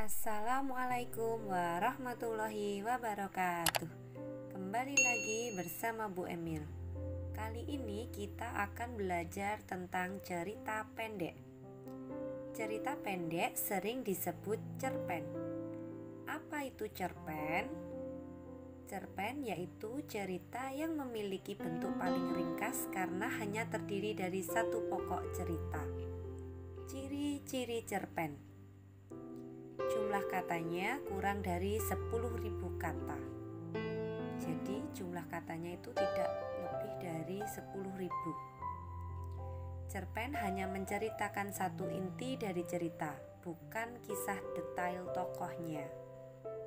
Assalamualaikum warahmatullahi wabarakatuh. Kembali lagi bersama Bu Emil. Kali ini kita akan belajar tentang cerita pendek. Cerita pendek sering disebut cerpen. Apa itu cerpen? Cerpen yaitu cerita yang memiliki bentuk paling ringkas karena hanya terdiri dari satu pokok cerita. Ciri-ciri cerpen: jumlah katanya kurang dari 10.000 kata. Jadi jumlah katanya itu tidak lebih dari 10.000. Cerpen hanya menceritakan satu inti dari cerita, bukan kisah detail tokohnya.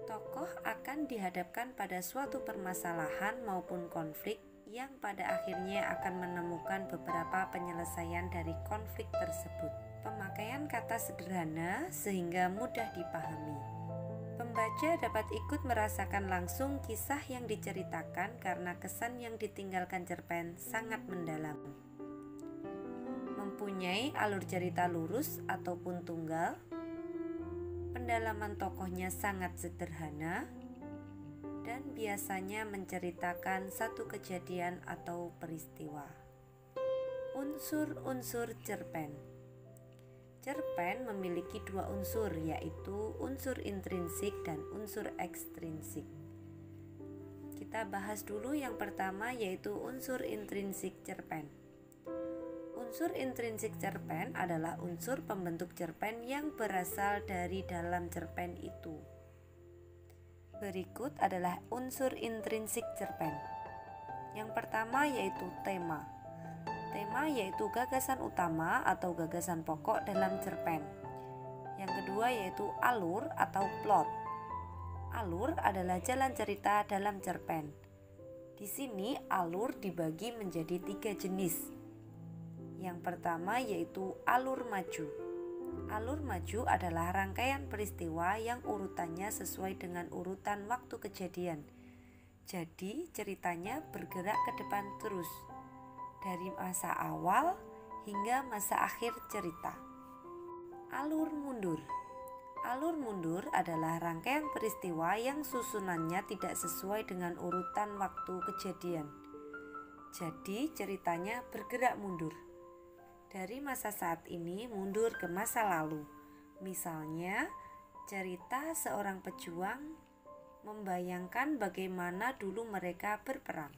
Tokoh akan dihadapkan pada suatu permasalahan maupun konflik yang pada akhirnya akan menemukan beberapa penyelesaian dari konflik tersebut. Pemakaian kata sederhana sehingga mudah dipahami. Pembaca dapat ikut merasakan langsung kisah yang diceritakan karena kesan yang ditinggalkan cerpen sangat mendalam. Mempunyai alur cerita lurus ataupun tunggal. Pendalaman tokohnya sangat sederhana dan biasanya menceritakan satu kejadian atau peristiwa. Unsur-unsur cerpen. Cerpen memiliki dua unsur, yaitu unsur intrinsik dan unsur ekstrinsik. Kita bahas dulu yang pertama, yaitu unsur intrinsik cerpen. Unsur intrinsik cerpen adalah unsur pembentuk cerpen yang berasal dari dalam cerpen itu. Berikut adalah unsur intrinsik cerpen. Yang pertama yaitu tema. Tema yaitu gagasan utama atau gagasan pokok dalam cerpen. Yang kedua yaitu alur atau plot. Alur adalah jalan cerita dalam cerpen. Di sini alur dibagi menjadi 3 jenis. Yang pertama yaitu alur maju. Alur maju adalah rangkaian peristiwa yang urutannya sesuai dengan urutan waktu kejadian. Jadi ceritanya bergerak ke depan terus, dari masa awal hingga masa akhir cerita. Alur mundur. Alur mundur adalah rangkaian peristiwa yang susunannya tidak sesuai dengan urutan waktu kejadian. Jadi ceritanya bergerak mundur, dari masa saat ini mundur ke masa lalu. Misalnya, cerita seorang pejuang membayangkan bagaimana dulu mereka berperang.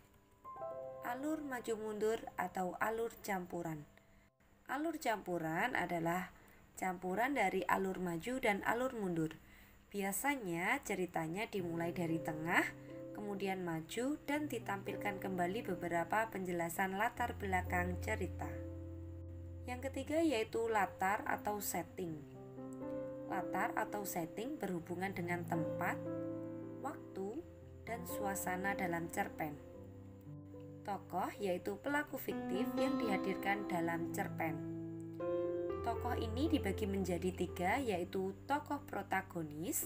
Alur maju mundur atau alur campuran. Alur campuran adalah campuran dari alur maju dan alur mundur. Biasanya ceritanya dimulai dari tengah, kemudian maju dan ditampilkan kembali beberapa penjelasan latar belakang cerita. Yang ketiga yaitu latar atau setting. Latar atau setting berhubungan dengan tempat, waktu, dan suasana dalam cerpen. Tokoh yaitu pelaku fiktif yang dihadirkan dalam cerpen. Tokoh ini dibagi menjadi 3, yaitu tokoh protagonis.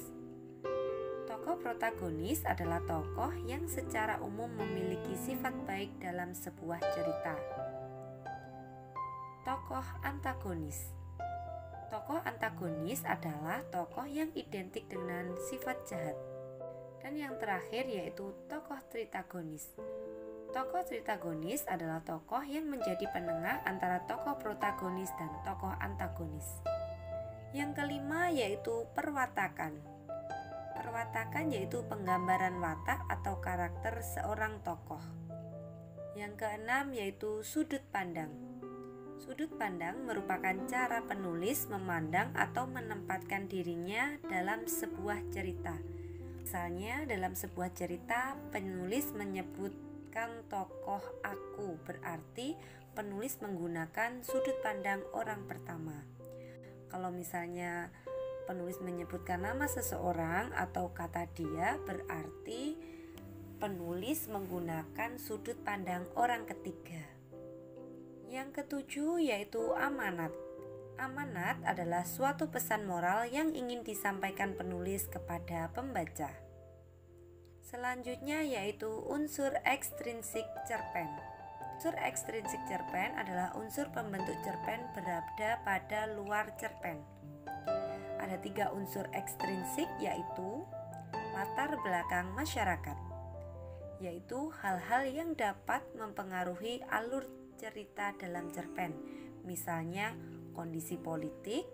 Tokoh protagonis adalah tokoh yang secara umum memiliki sifat baik dalam sebuah cerita. Tokoh antagonis. Tokoh antagonis adalah tokoh yang identik dengan sifat jahat. Dan yang terakhir yaitu tokoh tritagonis. Tokoh tritagonis adalah tokoh yang menjadi penengah antara tokoh protagonis dan tokoh antagonis. Yang kelima yaitu perwatakan. Perwatakan yaitu penggambaran watak atau karakter seorang tokoh. Yang keenam yaitu sudut pandang. Sudut pandang merupakan cara penulis memandang atau menempatkan dirinya dalam sebuah cerita. Misalnya dalam sebuah cerita penulis menyebutkan tokoh aku, berarti penulis menggunakan sudut pandang orang pertama. Kalau misalnya penulis menyebutkan nama seseorang atau kata dia, berarti penulis menggunakan sudut pandang orang ketiga. Yang ketujuh yaitu amanat. Amanat adalah suatu pesan moral yang ingin disampaikan penulis kepada pembaca. Selanjutnya yaitu unsur ekstrinsik cerpen. Unsur ekstrinsik cerpen adalah unsur pembentuk cerpen berada pada luar cerpen. Ada Ada 3 unsur ekstrinsik, yaitu latar belakang masyarakat, yaitu hal-hal yang dapat mempengaruhi alur cerita dalam cerpen, misalnya kondisi politik,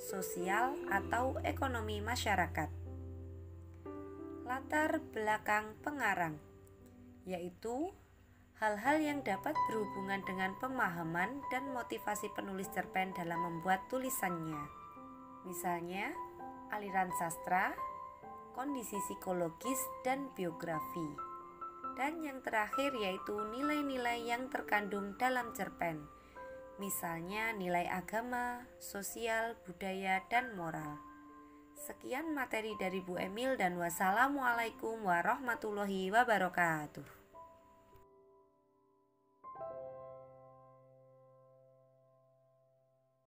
sosial, atau ekonomi masyarakat. Latar belakang pengarang, yaitu hal-hal yang dapat berhubungan dengan pemahaman dan motivasi penulis cerpen dalam membuat tulisannya, misalnya aliran sastra, kondisi psikologis, dan biografi. Dan yang terakhir yaitu nilai-nilai yang terkandung dalam cerpen, misalnya nilai agama, sosial, budaya, dan moral. Sekian materi dari Bu Emil dan wassalamualaikum warahmatullahi wabarakatuh.